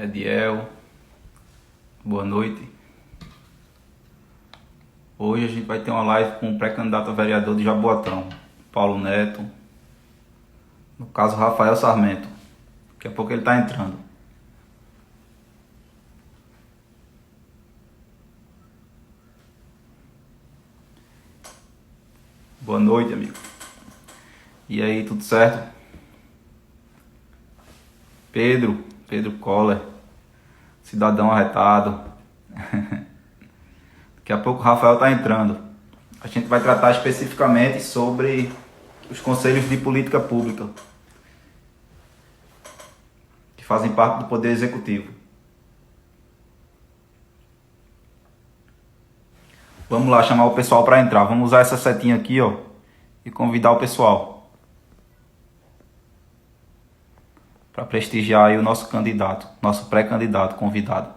Ediel, boa noite. Hoje a gente vai ter uma live com o pré-candidato a vereador de Jaboatão, Paulo Neto, no caso Rafael Sarmento. Daqui a pouco ele está entrando. Boa noite, amigo. E aí, tudo certo? Pedro Coller, cidadão arretado. Daqui a pouco o Rafael está entrando. A gente vai tratar especificamente sobre os conselhos de política pública, que fazem parte do Poder Executivo. Vamos lá chamar o pessoal para entrar. Vamos usar essa setinha aqui, ó, e convidar o pessoal para prestigiar aí o nosso candidato, nosso pré-candidato convidado.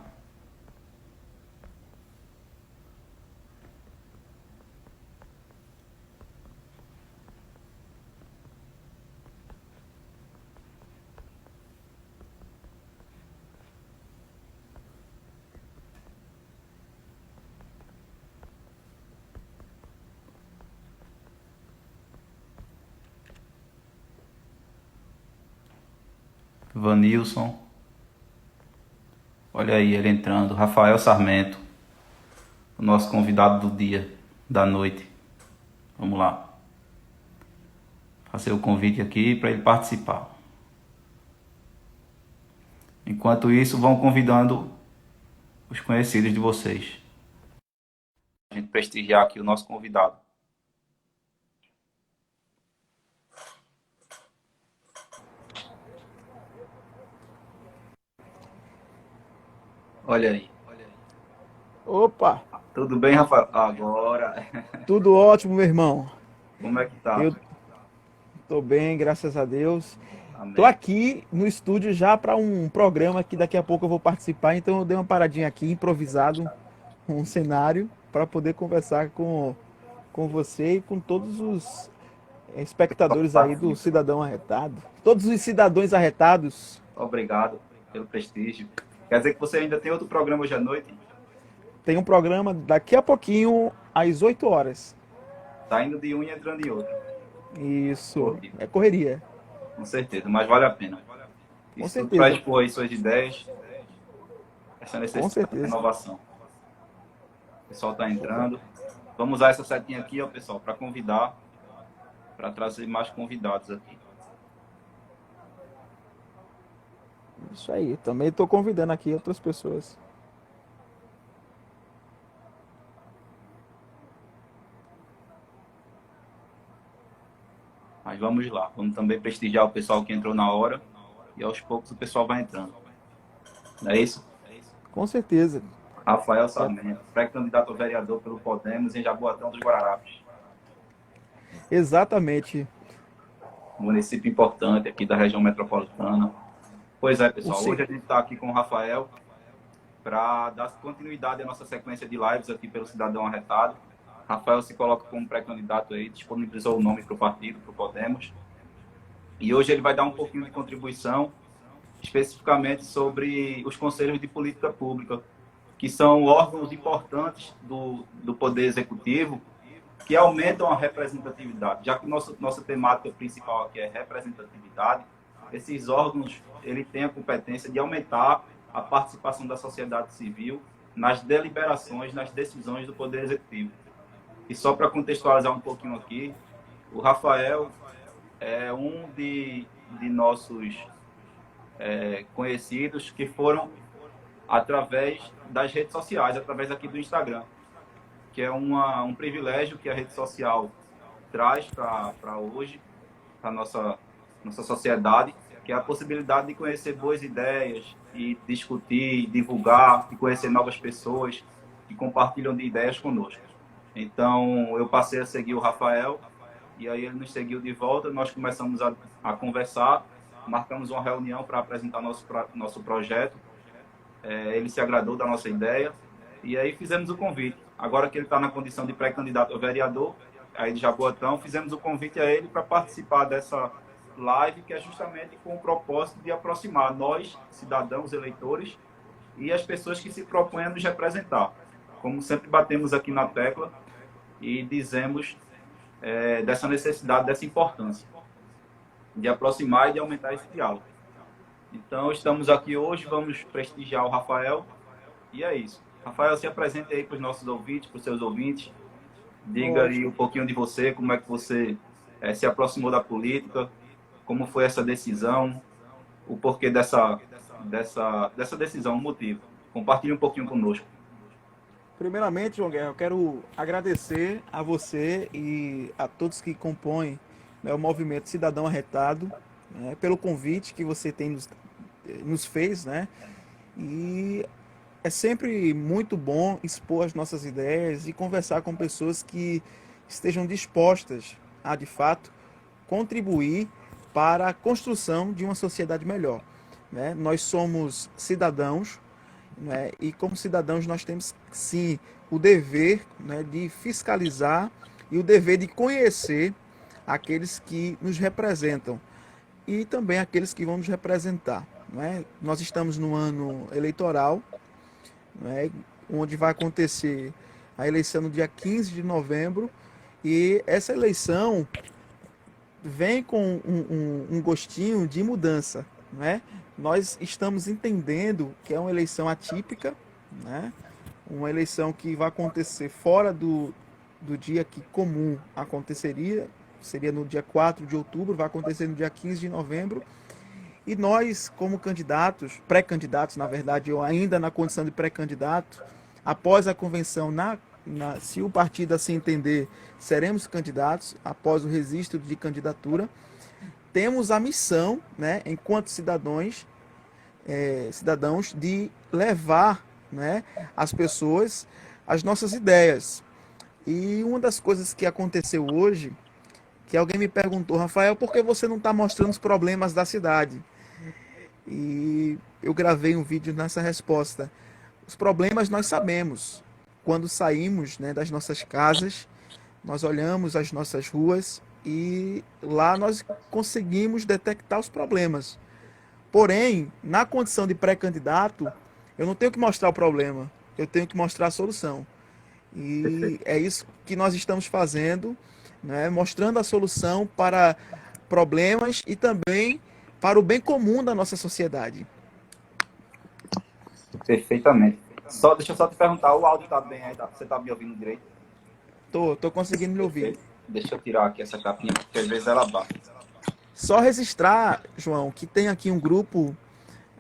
Vanilson. Olha aí ele entrando. Rafael Sarmento, o nosso convidado do dia, da noite. Vamos lá. Fazer o convite aqui para ele participar. Enquanto isso, vão convidando os conhecidos de vocês. A gente prestigiar aqui o nosso convidado. Olha aí. Opa, Tudo bem, Rafael? Agora. tudo ótimo, meu irmão. Como é que tá? Eu tô bem, graças a Deus. Tô Amém. aqui no estúdio já para um programa que daqui a pouco eu vou participar, então eu dei uma paradinha aqui, improvisado, um cenário para poder conversar com você e com todos os espectadores aí do Participa. Cidadão Arretado. Todos os cidadãos arretados. Obrigado pelo prestígio. Quer dizer que você ainda tem outro programa hoje à noite? Tem um programa daqui a pouquinho, às 8 horas. Tá indo de um e entrando em outro. Isso, Pô, é correria. com certeza, mas vale a pena. Com Isso tudo para certeza, expor aí suas ideias, essa com necessidade de certeza. renovação. O pessoal está entrando. Vamos usar essa setinha aqui, ó, pessoal, para convidar, para trazer mais convidados aqui. Isso aí, também estou convidando aqui outras pessoas. Mas vamos lá, vamos também prestigiar o pessoal que entrou na hora e aos poucos o pessoal vai entrando. Não é isso? Com certeza. Rafael Já- Sarmento, pré-candidato a vereador pelo Podemos em Jaboatão dos Guararapes. Exatamente. Município importante aqui da região metropolitana. Pois é, O pessoal, se- hoje a gente está aqui com o Rafael para dar continuidade à nossa sequência de lives aqui pelo Cidadão Arretado. Rafael se coloca como pré-candidato aí, disponibilizou o nome para o partido, para o Podemos. E hoje ele vai dar um pouquinho de contribuição, especificamente sobre os conselhos de política pública, que são órgãos importantes do Poder Executivo, que aumentam a representatividade. Já que nossa temática principal aqui é representatividade, esses órgãos ele tem a competência de aumentar a participação da sociedade civil nas deliberações, nas decisões do Poder Executivo. E só para contextualizar um pouquinho aqui, o Rafael é um de nossos conhecidos que foram através das redes sociais, através aqui do Instagram, que é um privilégio que a rede social traz para hoje, para nossa sociedade, que é a possibilidade de conhecer boas ideias e discutir, divulgar, e conhecer novas pessoas que compartilham de ideias conosco. Então, eu passei a seguir o Rafael, e aí ele nos seguiu de volta, nós começamos a conversar, marcamos uma reunião para apresentar nosso projeto, ele se agradou da nossa ideia, e aí fizemos o convite. Agora que ele está na condição de pré-candidato a vereador, aí de Jaboatão, fizemos o convite a ele para participar live que é justamente com o propósito de aproximar nós, cidadãos, eleitores, e as pessoas que se propõem a nos representar. Como sempre batemos aqui na tecla e dizemos dessa necessidade, dessa importância de aproximar e de aumentar esse diálogo. Então, estamos aqui hoje, vamos prestigiar o Rafael, e é isso. Rafael, se apresente aí para os nossos ouvintes, para os seus ouvintes, diga aí um pouquinho de você, como é que você se aproximou da política, como foi essa decisão, o porquê dessa decisão, o motivo. Compartilhe um pouquinho conosco. Primeiramente, João Guerra, eu quero agradecer a você e a todos que compõem, né, o Movimento Cidadão Arretado, né, pelo convite que você tem nos fez, né? E é sempre muito bom expor as nossas ideias e conversar com pessoas que estejam dispostas a, de fato, contribuir para a construção de uma sociedade melhor, né? Nós somos cidadãos, né? E como cidadãos nós temos, sim, o dever, né, de fiscalizar e o dever de conhecer aqueles que nos representam e também aqueles que vão nos representar, né? Nós estamos no ano eleitoral, né, onde vai acontecer a eleição no dia 15 de novembro, e essa eleição vem com um gostinho de mudança, né? Nós estamos entendendo que é uma eleição atípica, né? Uma eleição que vai acontecer fora do dia que comum aconteceria, seria no dia 4 de outubro, vai acontecer no dia 15 de novembro, e nós, como candidatos, pré-candidatos, na verdade, eu ainda na condição de pré-candidato, após a convenção, se o partido assim entender, seremos candidatos, após o registro de candidatura, temos a missão, né, enquanto cidadãos, de levar, né, às pessoas as nossas ideias. E uma das coisas que aconteceu hoje, que alguém me perguntou: Rafael, por que você não está mostrando os problemas da cidade? E eu gravei um vídeo nessa resposta. Os problemas nós sabemos. Quando saímos, né, das nossas casas, nós olhamos as nossas ruas e lá nós conseguimos detectar os problemas. Porém, na condição de pré-candidato, eu não tenho que mostrar o problema, eu tenho que mostrar a solução. E é isso que nós estamos fazendo, né, mostrando a solução para problemas e também para o bem comum da nossa sociedade. Perfeitamente. Deixa eu só te perguntar, o áudio está bem aí? Você está me ouvindo direito? Tô conseguindo me ouvir. Deixa eu tirar aqui essa capinha, porque às vezes ela bate. Só registrar, João, que tem aqui um grupo,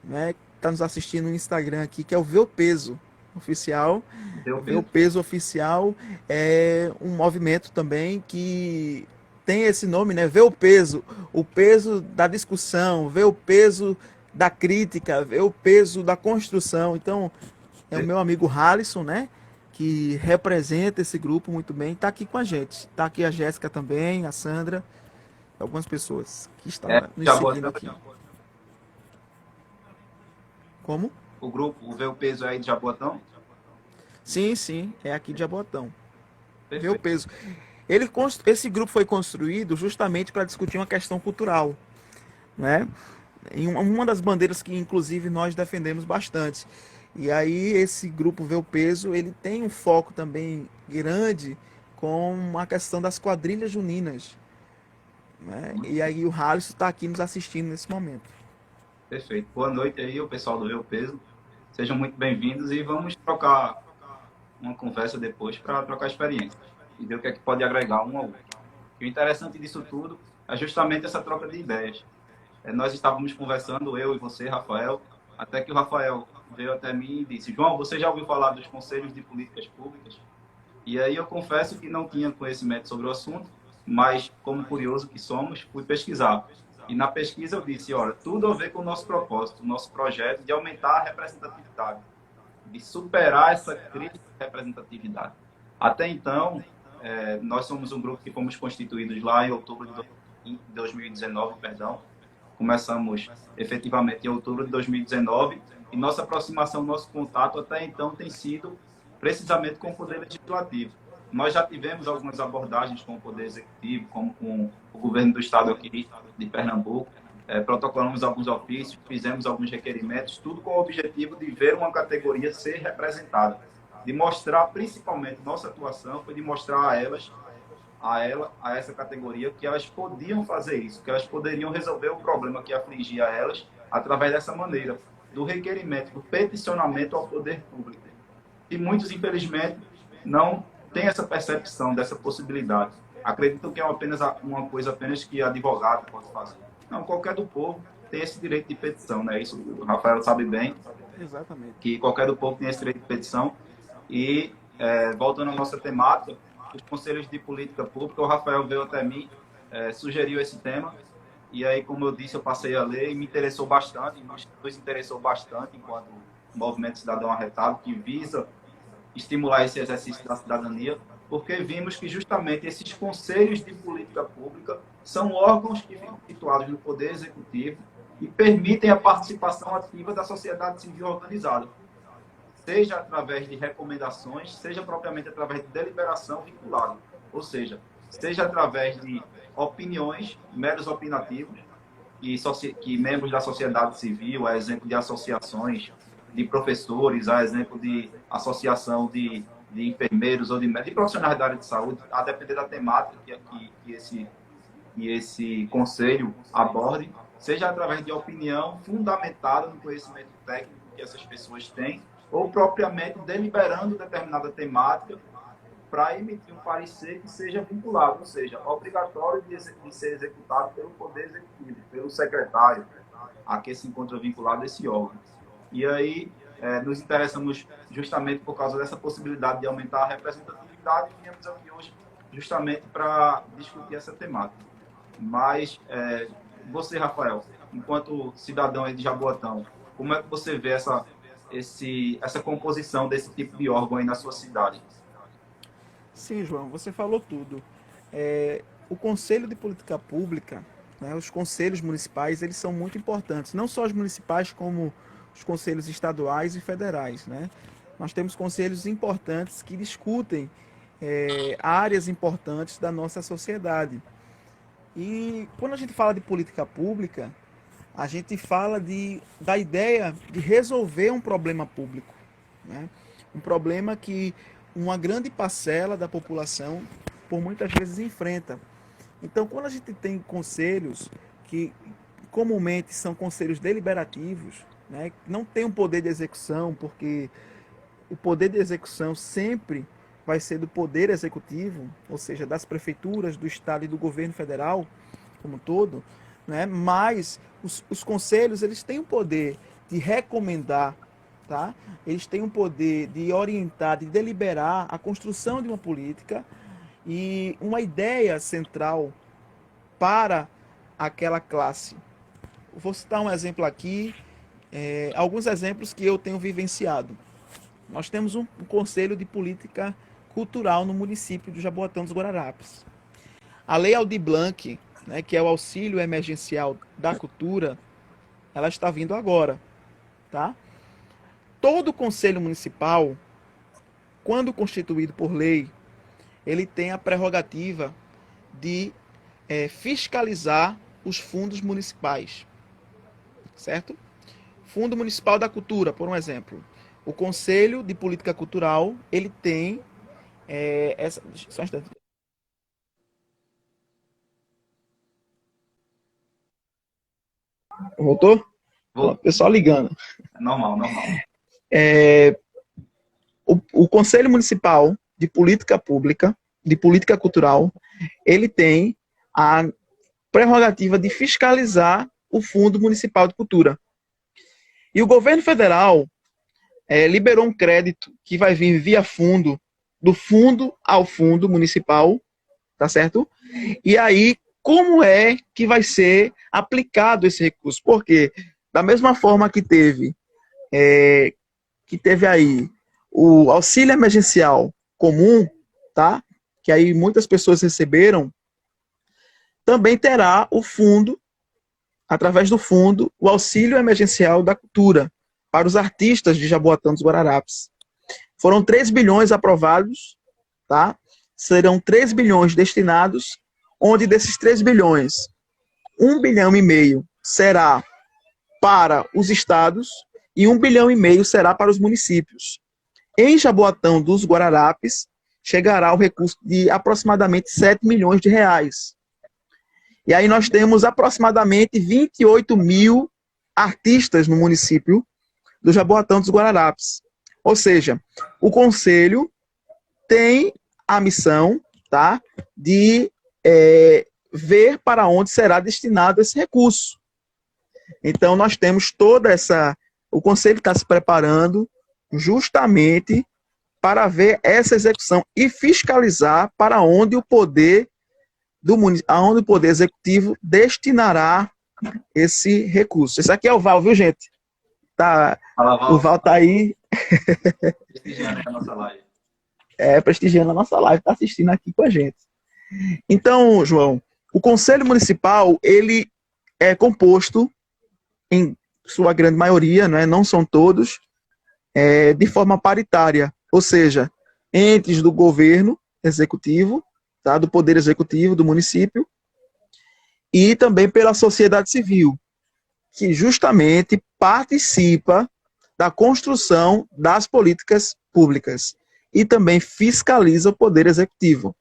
né, que está nos assistindo no Instagram aqui, que é o Vê o Peso Oficial. Vê o Peso Oficial é um movimento também que tem esse nome, né? Vê o peso da discussão, vê o peso da crítica, vê o peso da construção. Então, é o meu amigo Halisson, né, que representa esse grupo muito bem, está aqui com a gente. Está aqui a Jéssica também, a Sandra, algumas pessoas que estão nos seguindo aqui. Como? O grupo, o Vê o Peso aí de Jaboatão? Sim, é aqui de Jaboatão. Vê o peso. Esse grupo foi construído justamente para discutir uma questão cultural, né? Em uma das bandeiras que, inclusive, nós defendemos bastante. E aí, esse grupo Vê o Peso, ele tem um foco também grande com a questão das quadrilhas juninas, né? E aí, o Halisson está aqui nos assistindo nesse momento. Perfeito. Boa noite aí, o pessoal do Vê o Peso. Sejam muito bem-vindos e vamos trocar uma conversa depois para trocar experiências e ver o que é que pode agregar um ao outro. E o interessante disso tudo é justamente essa troca de ideias. Nós estávamos conversando, eu e você, Rafael, até que o Rafael veio até mim e disse: João, você já ouviu falar dos conselhos de políticas públicas? E aí eu confesso que não tinha conhecimento sobre o assunto, mas como curioso que somos, fui pesquisar. E na pesquisa eu disse: olha, tudo a ver com o nosso propósito, o nosso projeto de aumentar a representatividade, de superar essa crise de representatividade. Até então, nós somos um grupo que fomos constituídos lá em outubro de 2019, Começamos efetivamente em outubro de 2019 e nossa aproximação, nosso contato até então tem sido precisamente com o Poder Legislativo. Nós já tivemos algumas abordagens com o Poder Executivo, como com o governo do estado aqui de Pernambuco, protocolamos alguns ofícios, fizemos alguns requerimentos, tudo com o objetivo de ver uma categoria ser representada, de mostrar, principalmente, nossa atuação foi de mostrar a essa categoria que elas podiam fazer isso, que elas poderiam resolver o problema que afligia elas através dessa maneira, do requerimento, do peticionamento ao poder público. E muitos, infelizmente, não têm essa percepção dessa possibilidade. Acreditam que é apenas uma coisa apenas que advogado pode fazer. Não, qualquer do povo tem esse direito de petição, né? Isso o Rafael sabe bem. Exatamente. Que qualquer do povo tem esse direito de petição. E, voltando à nossa temática, os conselhos de política pública, o Rafael veio até mim, sugeriu esse tema. E aí, como eu disse, eu passei a ler e me interessou bastante, nos interessou bastante enquanto Movimento Cidadão Arretado, que visa estimular esse exercício da cidadania, porque vimos que justamente esses conselhos de política pública são órgãos que ficam situados no Poder Executivo e permitem a participação ativa da sociedade civil organizada, seja através de recomendações, seja propriamente através de deliberação vinculada, ou seja através de opiniões, meros opinativos, que membros da sociedade civil, a exemplo de associações de professores, a exemplo de associação de enfermeiros ou de profissionais da área de saúde, a depender da temática que esse conselho aborde, seja através de opinião fundamentada no conhecimento técnico que essas pessoas têm, ou propriamente deliberando determinada temática para emitir um parecer que seja vinculado, ou seja, obrigatório de ser executado pelo Poder Executivo, pelo secretário, a que se encontra vinculado esse órgão. E aí, nos interessamos justamente por causa dessa possibilidade de aumentar a representatividade e viemos aqui hoje justamente para discutir essa temática. Mas você, Rafael, enquanto cidadão aí de Jaboatão, como é que você vê essa composição desse tipo de órgão aí na sua cidade? Sim, João, você falou tudo. O Conselho de Política Pública, né, os conselhos municipais, eles são muito importantes. Não só os municipais, como os conselhos estaduais e federais, né? Nós temos conselhos importantes que discutem áreas importantes da nossa sociedade. E quando a gente fala de política pública, a gente fala da ideia de resolver um problema público, né? Um problema que uma grande parcela da população, por muitas vezes, enfrenta. Então, quando a gente tem conselhos que comumente são conselhos deliberativos, né, não tem um poder de execução, porque o poder de execução sempre vai ser do poder executivo, ou seja, das prefeituras, do estado e do governo federal como um todo, né? Mas os conselhos, eles têm o poder de recomendar, tá? Eles têm o poder de orientar, de deliberar a construção de uma política e uma ideia central para aquela classe. Vou citar um exemplo aqui, alguns exemplos que eu tenho vivenciado. Nós temos um conselho de política cultural no município de Jaboatão dos Guararapes. A Lei Aldir Blanc, né, que é o auxílio emergencial da cultura, ela está vindo agora, tá? Todo conselho municipal, quando constituído por lei, ele tem a prerrogativa de fiscalizar os fundos municipais, certo? Fundo Municipal da Cultura, por um exemplo. O Conselho de Política Cultural, ele tem só um instante. Voltou? Ó, pessoal ligando. Normal. O Conselho Municipal de Política Pública, de Política Cultural, ele tem a prerrogativa de fiscalizar o Fundo Municipal de Cultura. E o governo federal liberou um crédito que vai vir via fundo, do fundo ao fundo municipal, tá certo? E aí, como é que vai ser aplicado esse recurso? Porque, da mesma forma que teve aí o auxílio emergencial comum, tá? Que aí muitas pessoas receberam, também terá o fundo, através do fundo, o auxílio emergencial da cultura para os artistas de Jaboatão dos Guararapes. Foram 3 bilhões aprovados, tá? serão 3 bilhões destinados, onde desses 3 bilhões, 1,5 bilhão será para os estados e 1,5 bilhão será para os municípios. Em Jaboatão dos Guararapes, chegará o recurso de aproximadamente 7 milhões de reais. E aí nós temos aproximadamente 28 mil artistas no município do Jaboatão dos Guararapes. Ou seja, o Conselho tem a missão, tá, de ver para onde será destinado esse recurso. Então, nós temos toda essa... O Conselho está se preparando justamente para ver essa execução e fiscalizar para onde o poder aonde o poder executivo destinará esse recurso. Esse aqui é o Val, viu, gente? Tá, Fala, Val. o Val tá aí. Prestigiando a nossa live. Prestigiando a nossa live, tá assistindo aqui com a gente. Então, João, o Conselho Municipal, ele é composto, em sua grande maioria, né, não são todos, de forma paritária, ou seja, entes do governo executivo, tá, do poder executivo do município, e também pela sociedade civil, que justamente participa da construção das políticas públicas e também fiscaliza o poder executivo.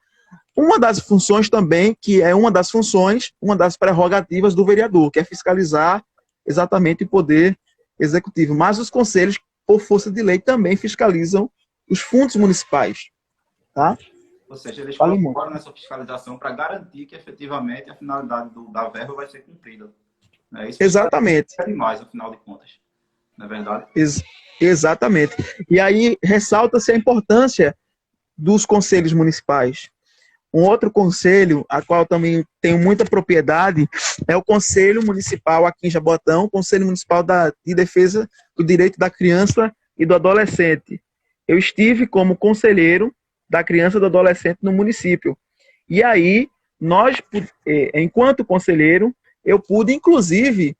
Uma das funções também, que é uma das prerrogativas do vereador, que é fiscalizar exatamente o poder executivo. Mas os conselhos, por força de lei, também fiscalizam os fundos municipais. Tá? Ou seja, eles colaboram nessa fiscalização para garantir que efetivamente a finalidade da verba vai ser cumprida. Isso exatamente. É demais, afinal de contas. Não é verdade? Exatamente. E aí ressalta-se a importância dos conselhos municipais. Um outro conselho, a qual também tenho muita propriedade, é o Conselho Municipal aqui em Jaboatão, Conselho Municipal de Defesa do Direito da Criança e do Adolescente. Eu estive como conselheiro da criança e do adolescente no município. E aí, enquanto conselheiro, eu pude, inclusive,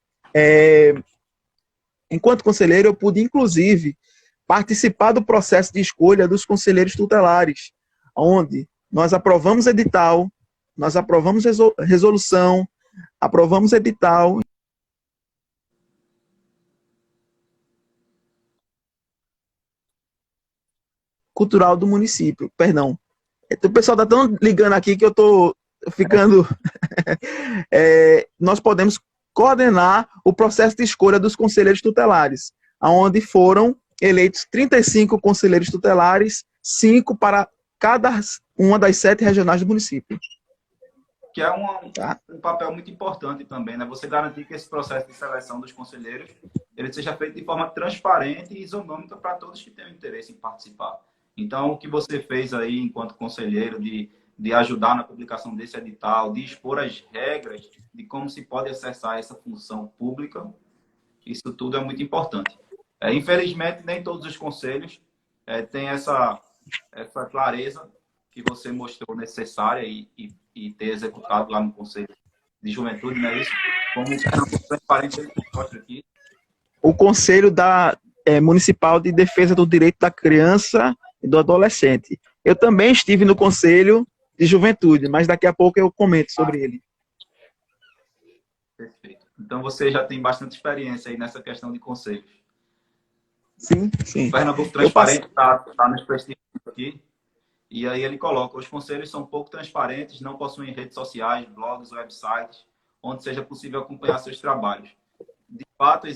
participar do processo de escolha dos conselheiros tutelares, onde nós aprovamos edital, nós aprovamos resolução, aprovamos edital. Cultural do município, perdão. O pessoal está tão ligando aqui que eu estou ficando... nós podemos coordenar o processo de escolha dos conselheiros tutelares, onde foram eleitos 35 conselheiros tutelares, 5 para cada uma das 7 regionais do município. Que é um papel muito importante também, né? Você garantir que esse processo de seleção dos conselheiros ele seja feito de forma transparente e isonômica para todos que tenham interesse em participar. Então, o que você fez aí enquanto conselheiro de ajudar na publicação desse edital, de expor as regras de como se pode acessar essa função pública, isso tudo é muito importante. Infelizmente, nem todos os conselhos têm essa clareza que você mostrou necessária e ter executado lá no Conselho de Juventude, não é isso? Como transparente ele mostra aqui. O Conselho Municipal de Defesa do Direito da Criança e do Adolescente. Eu também estive no Conselho de Juventude, mas daqui a pouco eu comento sobre ele. Perfeito. Então você já tem bastante experiência aí nessa questão de conselhos. Sim, sim. O Pernambuco Transparente está nos prestigiando aqui. E aí ele coloca, os conselhos são pouco transparentes, não possuem redes sociais, blogs, websites, onde seja possível acompanhar seus trabalhos. De fato,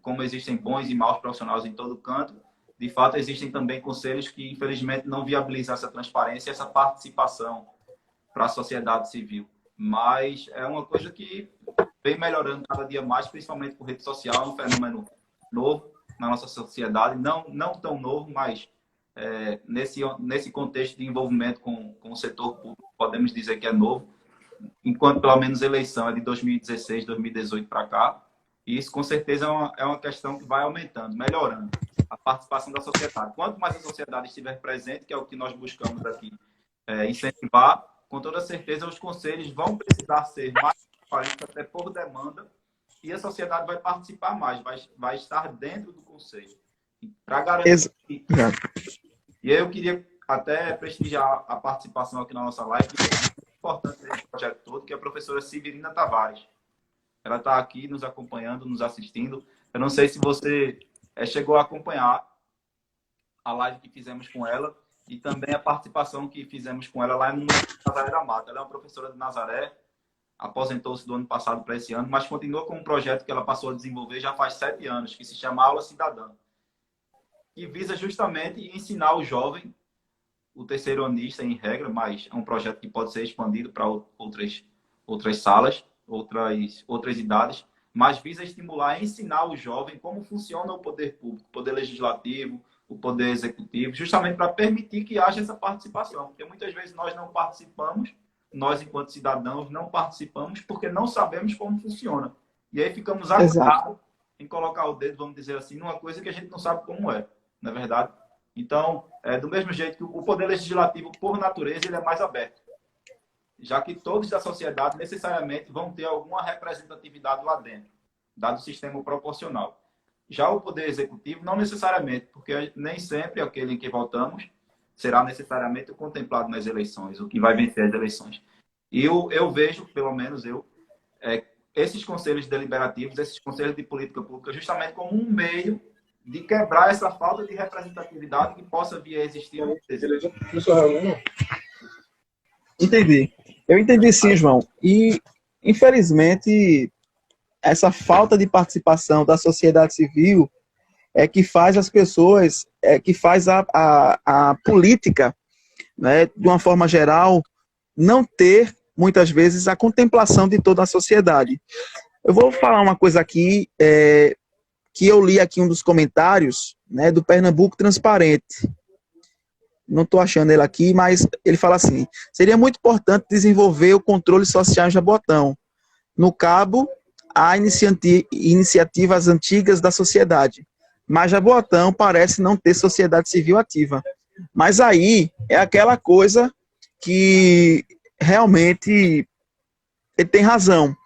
como existem bons e maus profissionais em todo canto, de fato, existem também conselhos que, infelizmente, não viabilizam essa transparência e essa participação para a sociedade civil. Mas é uma coisa que vem melhorando cada dia mais, principalmente por rede social, é um fenômeno novo na nossa sociedade, não tão novo, mas nesse contexto de envolvimento com o setor público, podemos dizer que é novo, enquanto pelo menos a eleição é de 2016, 2018 para cá, e isso com certeza é uma questão que vai aumentando, melhorando a participação da sociedade. Quanto mais a sociedade estiver presente, que é o que nós buscamos aqui incentivar, com toda certeza os conselhos vão precisar ser mais transparentes, até por demanda, e a sociedade vai participar mais, vai estar dentro do conselho. Para garantir. E aí eu queria até prestigiar a participação aqui na nossa live, que é muito importante nesse projeto todo, que é a professora Severina Tavares. Ela está aqui nos acompanhando, nos assistindo. Eu não sei se você chegou a acompanhar a live que fizemos com ela e também a participação que fizemos com ela lá no Nazaré da Mata. Ela é uma professora de Nazaré, aposentou-se do ano passado para esse ano, mas continua com um projeto que ela passou a desenvolver já faz 7 anos, que se chama Aula Cidadã, que visa justamente ensinar o jovem, o terceironista em regra, mas é um projeto que pode ser expandido para outras salas, outras idades, mas visa estimular e ensinar o jovem como funciona o poder público, o poder legislativo, o poder executivo, justamente para permitir que haja essa participação. Porque muitas vezes nós não participamos, nós enquanto cidadãos não participamos porque não sabemos como funciona. E aí ficamos acusados em colocar o dedo, vamos dizer assim, numa coisa que a gente não sabe como é, não é verdade? Então, do mesmo jeito que o poder legislativo, por natureza, ele é mais aberto, já que todos da sociedade necessariamente vão ter alguma representatividade lá dentro, dado o sistema proporcional. Já o poder executivo, não necessariamente, porque nem sempre aquele em que votamos será necessariamente o contemplado nas eleições, o que vai vencer as eleições. E eu vejo, pelo menos esses conselhos deliberativos, esses conselhos de política pública, justamente como um meio de quebrar essa falta de representatividade que possa vir a existir. Entendi. Eu entendi sim, João. E, infelizmente, essa falta de participação da sociedade civil é que faz as pessoas, que faz a política, né, de uma forma geral, não ter, muitas vezes, a contemplação de toda a sociedade. Eu vou falar uma coisa aqui, que eu li aqui um dos comentários, né, do Pernambuco Transparente. Não estou achando ele aqui, mas ele fala assim: seria muito importante desenvolver o controle social em Jaboatão. No cabo, há iniciativas antigas da sociedade, mas Jaboatão parece não ter sociedade civil ativa. Mas aí é aquela coisa que realmente ele tem razão.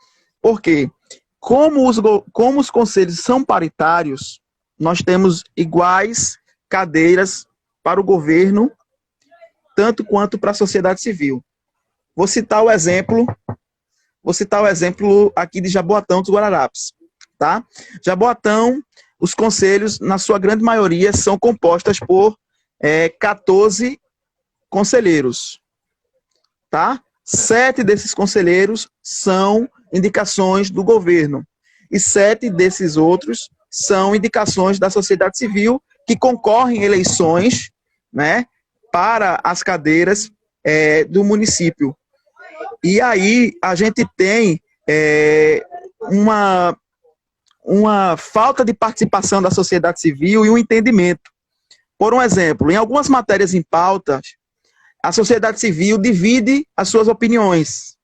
Por quê? Como os conselhos são paritários, nós temos iguais cadeiras para o governo, tanto quanto para a sociedade civil. Vou citar o exemplo aqui de Jaboatão dos Guararapes. Tá? Jaboatão, os conselhos, na sua grande maioria, são compostos por 14 conselheiros. Tá? 7 desses conselheiros são indicações do governo. E 7 desses outros são indicações da sociedade civil que concorrem em eleições, né, para as cadeiras do município. E aí a gente tem uma falta de participação da sociedade civil e um entendimento. Por um exemplo, em algumas matérias em pautas, a sociedade civil divide as suas opiniões,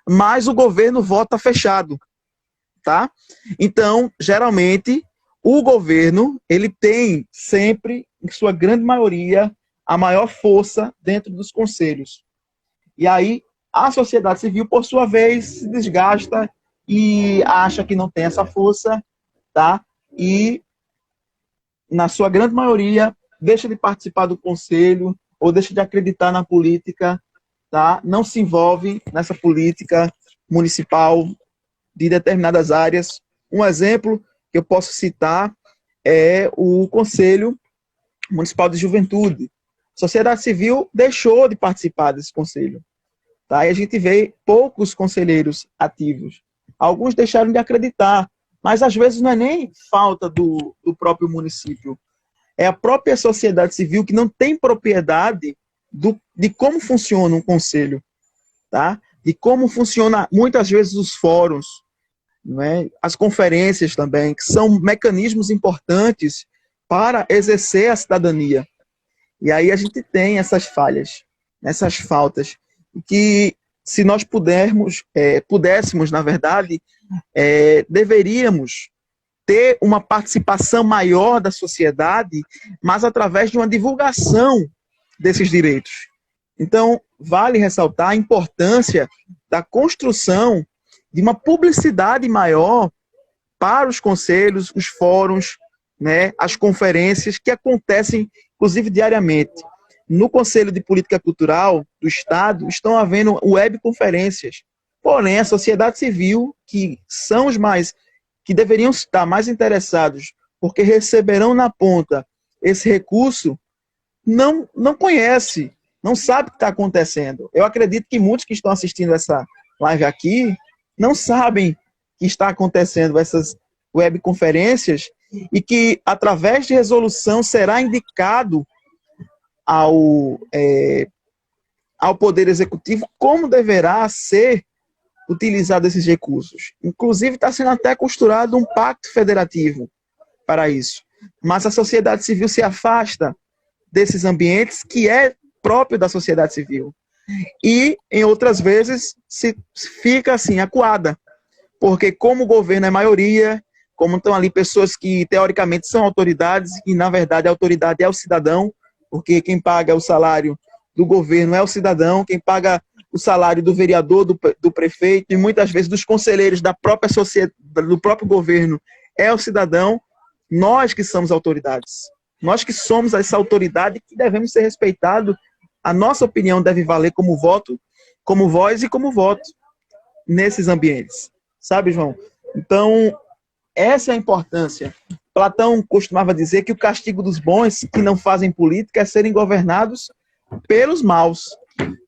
mas o governo vota fechado, tá? Então, geralmente, o governo, ele tem sempre, em sua grande maioria, a maior força dentro dos conselhos. E aí, a sociedade civil, por sua vez, se desgasta e acha que não tem essa força, tá? E, na sua grande maioria, deixa de participar do conselho ou deixa de acreditar na política, tá? Não se envolve nessa política municipal de determinadas áreas. Um exemplo que eu posso citar é o Conselho Municipal de Juventude. A sociedade civil deixou de participar desse conselho. Tá? E a gente vê poucos conselheiros ativos. Alguns deixaram de acreditar, mas às vezes não é nem falta do próprio município. É a própria sociedade civil que não tem propriedade de como funciona um conselho, tá? De como funciona muitas vezes os fóruns, né? As conferências também, que são mecanismos importantes para exercer a cidadania. E aí a gente tem essas falhas, essas faltas, que se nós pudéssemos, na verdade, deveríamos ter uma participação maior da sociedade, mas através de uma divulgação desses direitos. Então, vale ressaltar a importância da construção de uma publicidade maior para os conselhos, os fóruns, né, as conferências que acontecem, inclusive, diariamente. no Conselho de Política Cultural do Estado estão havendo webconferências. Porém, a sociedade civil, que são os mais, que deveriam estar mais interessados, porque receberão na ponta esse recurso, não conhece, não sabe o que está acontecendo. Eu acredito que muitos que estão assistindo essa live aqui não sabem que está acontecendo essas webconferências e que, através de resolução, será indicado ao Poder Executivo como deverá ser utilizado esses recursos. Inclusive, está sendo até costurado um pacto federativo para isso. Mas a sociedade civil se afasta desses ambientes que é próprio da sociedade civil. E, em outras vezes, se fica assim, acuada. Porque como o governo é maioria, como estão ali pessoas que, teoricamente, são autoridades, e, na verdade, a autoridade é o cidadão, porque quem paga o salário do governo é o cidadão, quem paga o salário do vereador, do prefeito, e muitas vezes dos conselheiros da própria sociedade, do próprio governo, é o cidadão. Nós que somos autoridades. Nós que somos essa autoridade que devemos ser respeitados. A nossa opinião deve valer como voto, como voz e como voto nesses ambientes. Sabe, João? Então, essa é a importância. Platão costumava dizer que o castigo dos bons que não fazem política é serem governados pelos maus,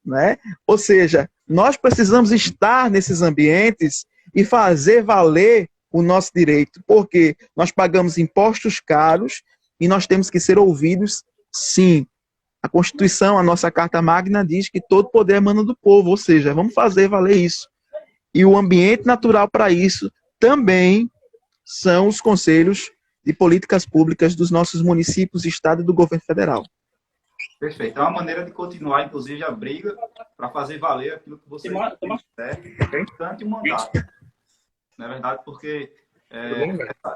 né? Ou seja, nós precisamos estar nesses ambientes e fazer valer o nosso direito, porque nós pagamos impostos caros e nós temos que ser ouvidos, sim. A Constituição, a nossa Carta Magna, diz que todo poder emana do povo, ou seja, vamos fazer valer isso. E o ambiente natural para isso também são os conselhos de políticas públicas dos nossos municípios, estado e do governo federal. Perfeito. É uma maneira de continuar, inclusive, a briga para fazer valer aquilo que você quer durante o mandato. Não é verdade? Porque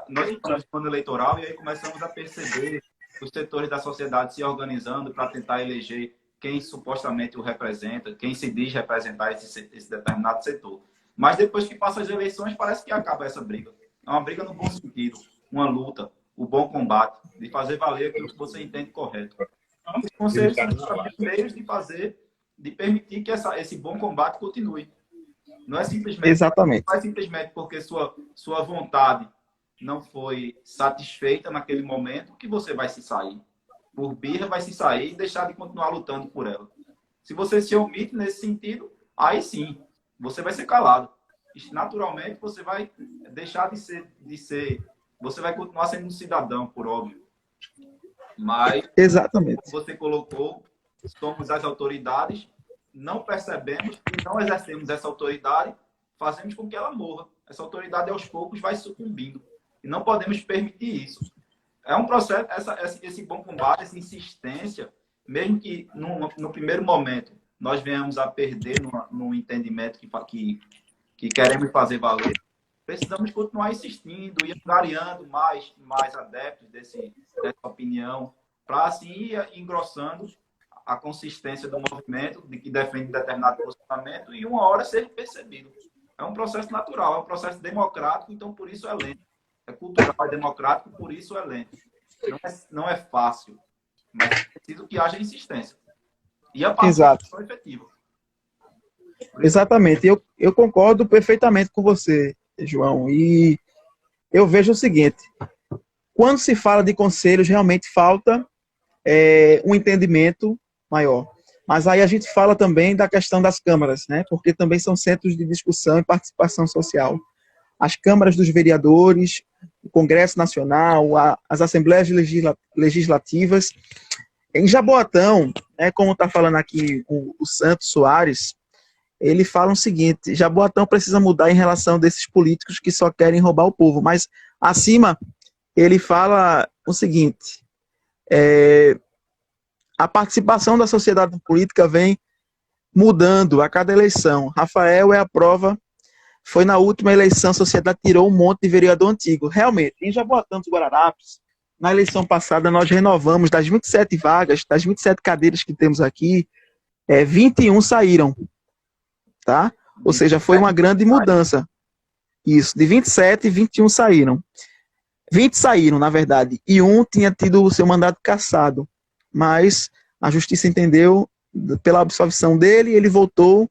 nós estamos no ano eleitoral e aí começamos a perceber os setores da sociedade se organizando para tentar eleger quem supostamente o representa, quem se diz representar esse determinado setor. Mas depois que passam as eleições, parece que acaba essa briga. É uma briga no bom sentido, uma luta, o bom combate, de fazer valer aquilo que você entende correto. Os conselhos são justamente meios de permitir que esse bom combate continue. Não é simplesmente, exatamente. Não é simplesmente porque sua vontade não foi satisfeita naquele momento que você vai se sair. Por birra, vai se sair e deixar de continuar lutando por ela. Se você se omite nesse sentido, aí sim, você vai ser calado. Naturalmente, você vai deixar de ser você vai continuar sendo um cidadão, por óbvio. Mas, exatamente, como você colocou, somos as autoridades, não percebemos e não exercemos essa autoridade, fazemos com que ela morra. Essa autoridade, aos poucos, vai sucumbindo. E não podemos permitir isso. É um processo, esse bom combate, essa insistência, mesmo que no primeiro momento nós venhamos a perder no entendimento que queremos fazer valer, precisamos continuar insistindo e angariando mais adeptos dessa opinião, para assim ir engrossando a consistência do movimento de que defende determinado posicionamento e uma hora ser percebido. É um processo natural, é um processo democrático, então por isso é lento. É cultural, é democrático, por isso é lento. Não é fácil, mas é preciso que haja insistência. E a participação efetiva. Exatamente. Eu concordo perfeitamente com você, João. E eu vejo o seguinte: quando se fala de conselhos, realmente falta um entendimento maior. Mas aí a gente fala também da questão das câmaras, né? Porque também são centros de discussão e participação social. As câmaras dos vereadores, o Congresso Nacional, as assembleias legislativas. Em Jaboatão, como está falando aqui o Santos Soares, ele fala o seguinte: Jaboatão precisa mudar em relação desses políticos que só querem roubar o povo. Mas acima, ele fala o seguinte: a participação da sociedade política vem mudando a cada eleição. Rafael é a prova. Foi na última eleição, a sociedade tirou um monte de vereador antigo. Realmente, em Jaboatão dos Guararapes, na eleição passada, nós renovamos das 27 vagas, das 27 cadeiras que temos aqui, 21 saíram. Tá? Ou seja, foi uma grande mudança. Isso, de 27, 21 saíram. 20 saíram, na verdade, e um tinha tido o seu mandato cassado. Mas a justiça entendeu, pela absolvição dele, ele voltou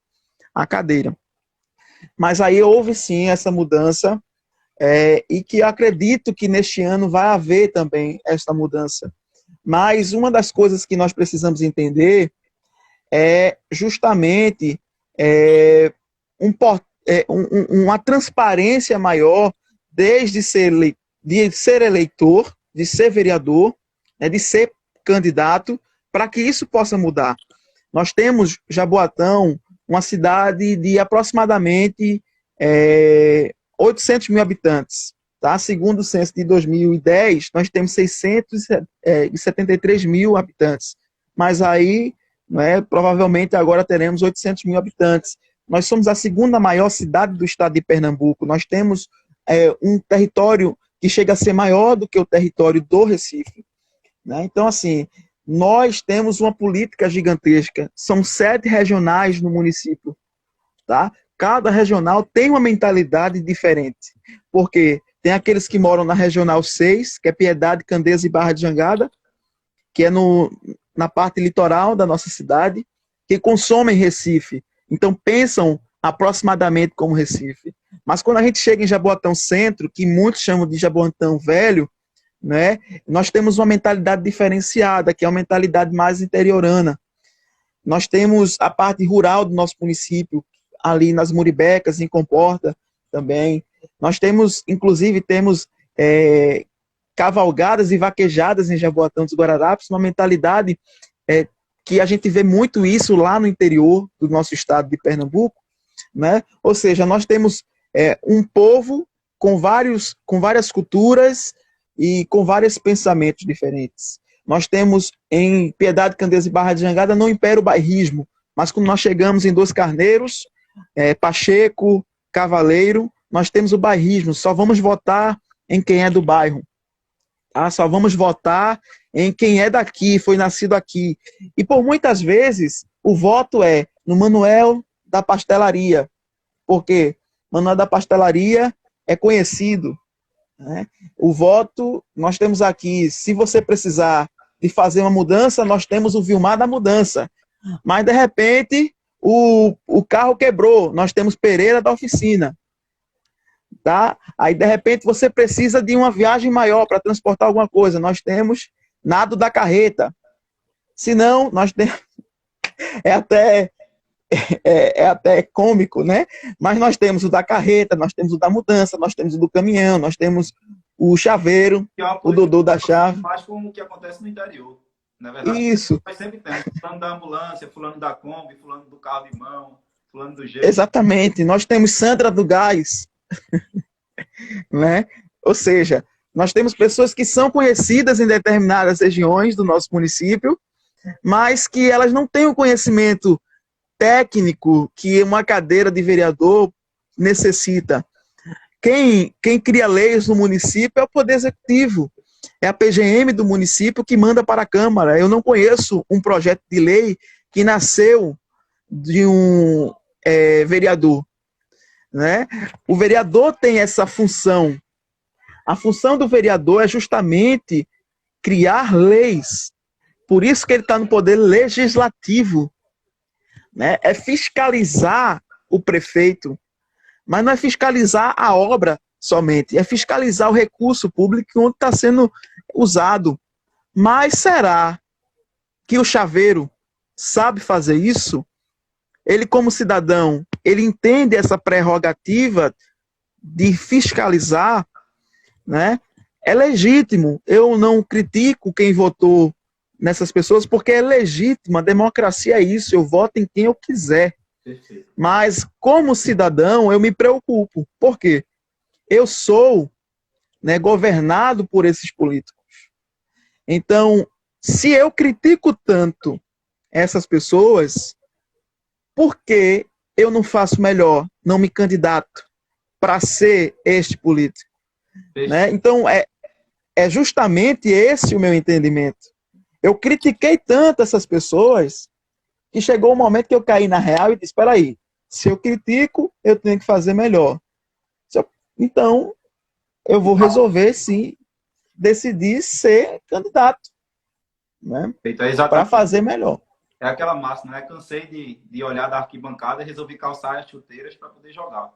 à cadeira. Mas aí houve sim essa mudança, e que eu acredito que neste ano vai haver também esta mudança. Mas uma das coisas que nós precisamos entender é justamente uma transparência maior desde de ser eleitor, de ser vereador, né, de ser candidato, para que isso possa mudar. Nós temos Jaboatão, uma cidade de aproximadamente 800 mil habitantes. Tá? Segundo o censo de 2010, nós temos 673 mil habitantes. Mas aí, né, provavelmente agora teremos 800 mil habitantes. Nós somos a segunda maior cidade do estado de Pernambuco. Nós temos um território que chega a ser maior do que o território do Recife. Né? Então, assim, nós temos uma política gigantesca. São 7 regionais no município. Tá? Cada regional tem uma mentalidade diferente. Porque tem aqueles que moram na Regional 6, que é Piedade, Candeias e Barra de Jangada, que é na parte litoral da nossa cidade, que consomem Recife. Então pensam aproximadamente como Recife. Mas quando a gente chega em Jaboatão Centro, que muitos chamam de Jaboatão Velho, né, nós temos uma mentalidade diferenciada, que é uma mentalidade mais interiorana. Nós temos a parte rural do nosso município, ali nas Muribecas, em Comporta também. Nós temos, inclusive, cavalgadas e vaquejadas em Jaboatão dos Guararapes, uma mentalidade que a gente vê muito isso lá no interior do nosso estado de Pernambuco, né? Ou seja, nós temos um povo com várias culturas e com vários pensamentos diferentes. Nós temos em Piedade, Candeias e Barra de Jangada não impera o bairrismo, mas quando nós chegamos em Dois Carneiros, Pacheco, Cavaleiro, nós temos o bairrismo, só vamos votar em quem é do bairro. Tá? Só vamos votar em quem é daqui, foi nascido aqui. E por muitas vezes o voto é no Manuel da Pastelaria. Por quê? Manuel da Pastelaria é conhecido. Né? O voto, nós temos aqui, se você precisar de fazer uma mudança, nós temos o Vilmar da Mudança. Mas de repente o carro quebrou, nós temos Pereira da Oficina. Tá? Aí, de repente, você precisa de uma viagem maior para transportar alguma coisa. Nós temos Nado da Carreta. Se não, nós temos... É até cômico, né? Mas nós temos o da carreta, nós temos o da mudança, nós temos o do caminhão, nós temos o chaveiro, o Dodô da chave. Mais como o que acontece no interior. Na verdade, isso. Nós sempre temos fulano da ambulância, fulano da Kombi, fulano do carro de mão, fulano do jeito. Exatamente. Nós temos Sandra do Gás. Né? Ou seja, nós temos pessoas que são conhecidas em determinadas regiões do nosso município, mas que elas não têm o conhecimento técnico que uma cadeira de vereador necessita. Quem cria leis no município é o Poder Executivo, é a PGM do município que manda para a Câmara. Eu não conheço um projeto de lei que nasceu de um vereador. Né? O vereador tem essa função. A função do vereador é justamente criar leis. Por isso que ele está no poder legislativo. Né? É fiscalizar o prefeito. Mas não é fiscalizar a obra somente. É fiscalizar o recurso público onde está sendo usado. Mas será que o chaveiro sabe fazer isso? Ele, como cidadão, ele entende essa prerrogativa de fiscalizar, né? É legítimo. Eu não critico quem votou nessas pessoas, porque é legítimo. A democracia é isso. Eu voto em quem eu quiser. Perfeito. Mas, como cidadão, eu me preocupo. Por quê? Eu sou, né, governado por esses políticos. Então, se eu critico tanto essas pessoas, por que eu não faço melhor, não me candidato para ser este político? Né? Então, é justamente esse o meu entendimento. Eu critiquei tanto essas pessoas que chegou um momento que eu caí na real e disse, espera aí, se eu critico, eu tenho que fazer melhor. Então, eu vou resolver, sim, decidir ser candidato. né? Feito, é Para exatamente. fazer melhor. É aquela máxima, né? Cansei de olhar da arquibancada e resolvi calçar as chuteiras para poder jogar.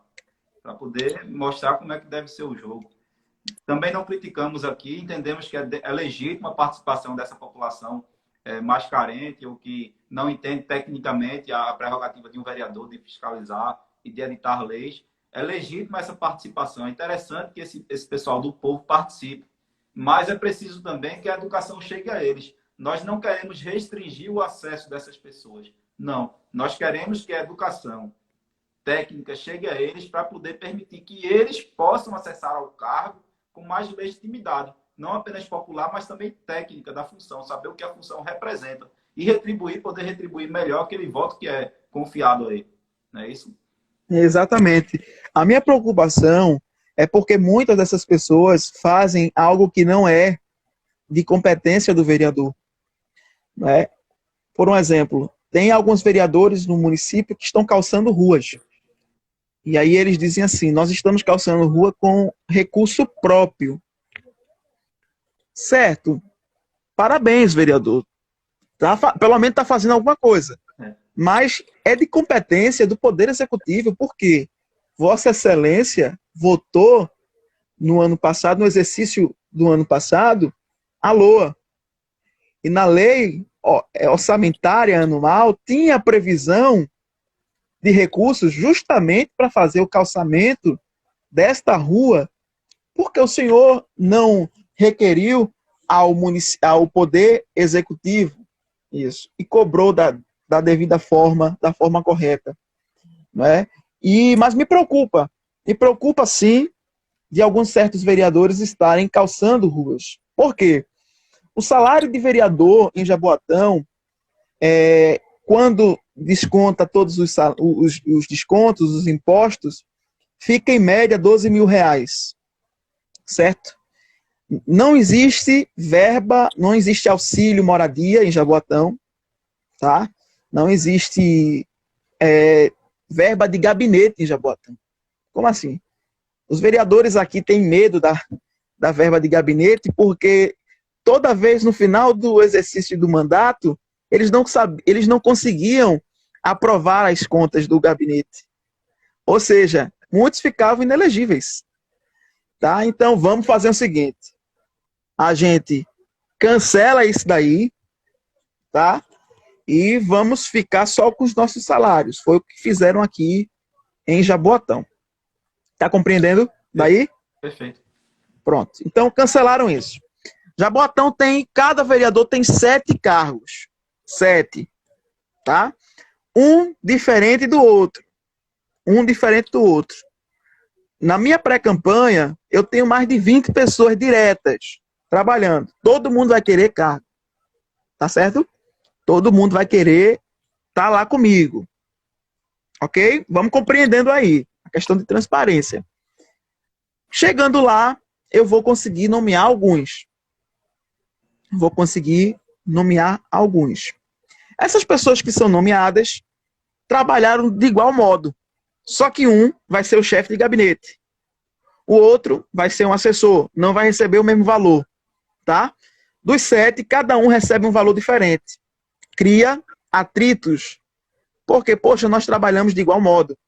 Para poder mostrar como é que deve ser o jogo. Também não criticamos aqui, entendemos que é legítima a participação dessa população mais carente ou que não entende tecnicamente a prerrogativa de um vereador de fiscalizar e de editar leis. É legítima essa participação. É interessante que esse pessoal do povo participe, mas é preciso também que a educação chegue a eles. Nós não queremos restringir o acesso dessas pessoas. Não. Nós queremos que a educação técnica chegue a eles para poder permitir que eles possam acessar ao cargo com mais legitimidade. Não apenas popular, mas também técnica da função. Saber o que a função representa. E retribuir, poder retribuir melhor aquele voto que é confiado a ele. Não é isso? Exatamente. A minha preocupação é porque muitas dessas pessoas fazem algo que não é de competência do vereador. Né? Por um exemplo, tem alguns vereadores no município que estão calçando ruas. E aí eles dizem assim, nós estamos calçando rua com recurso próprio. Certo. Parabéns, vereador. Pelo menos está fazendo alguma coisa. Mas é de competência do Poder Executivo, porque Vossa Excelência votou no ano passado, no exercício do ano passado, a LOA. E na lei orçamentária anual tinha previsão de recursos justamente para fazer o calçamento desta rua, porque o senhor não requeriu ao Poder Executivo isso, e cobrou da devida forma, da forma correta. Né? Mas me preocupa sim, de alguns certos vereadores estarem calçando ruas. Por quê? O salário de vereador em Jaboatão, quando desconta todos os descontos, os impostos, fica em média R$12 mil, certo? Não existe verba, não existe auxílio moradia em Jaboatão, tá? Não existe verba de gabinete em Jaboatão. Como assim? Os vereadores aqui têm medo da verba de gabinete porque toda vez no final do exercício do mandato, eles não conseguiam aprovar as contas do gabinete. Ou seja, muitos ficavam inelegíveis. Tá? Então, vamos fazer o seguinte. A gente cancela isso daí, tá? E vamos ficar só com os nossos salários. Foi o que fizeram aqui em Jaboatão. Tá compreendendo daí? Perfeito. Pronto. Então, cancelaram isso. Jaboatão cada vereador tem 7 cargos. 7. Tá? Um diferente do outro. Na minha pré-campanha, eu tenho mais de 20 pessoas diretas trabalhando. Todo mundo vai querer cargo. Tá certo? Todo mundo vai querer estar lá comigo. Ok? Vamos compreendendo aí a questão de transparência. Chegando lá, eu vou conseguir nomear alguns. Essas pessoas que são nomeadas trabalharam de igual modo. Só que um vai ser o chefe de gabinete. O outro vai ser um assessor. Não vai receber o mesmo valor. Tá? Dos 7, cada um recebe um valor diferente. Cria atritos. Porque, poxa, nós trabalhamos de igual modo.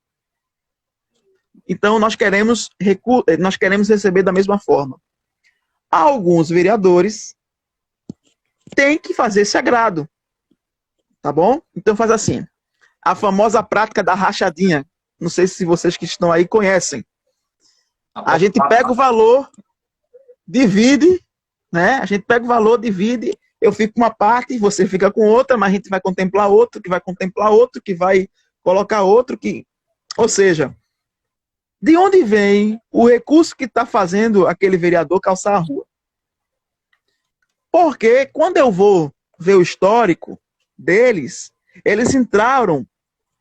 Então, nós queremos receber da mesma forma. Alguns vereadores têm que fazer esse agrado. Tá bom? Então, faz assim. A famosa prática da rachadinha. Não sei se vocês que estão aí conhecem. A gente pega o valor, divide, né? A gente pega o valor, divide, eu fico com uma parte, você fica com outra, mas a gente vai contemplar outro, que vai contemplar outro, que vai colocar outro, que... Ou seja, de onde vem o recurso que está fazendo aquele vereador calçar a rua? Porque quando eu vou ver o histórico deles, eles entraram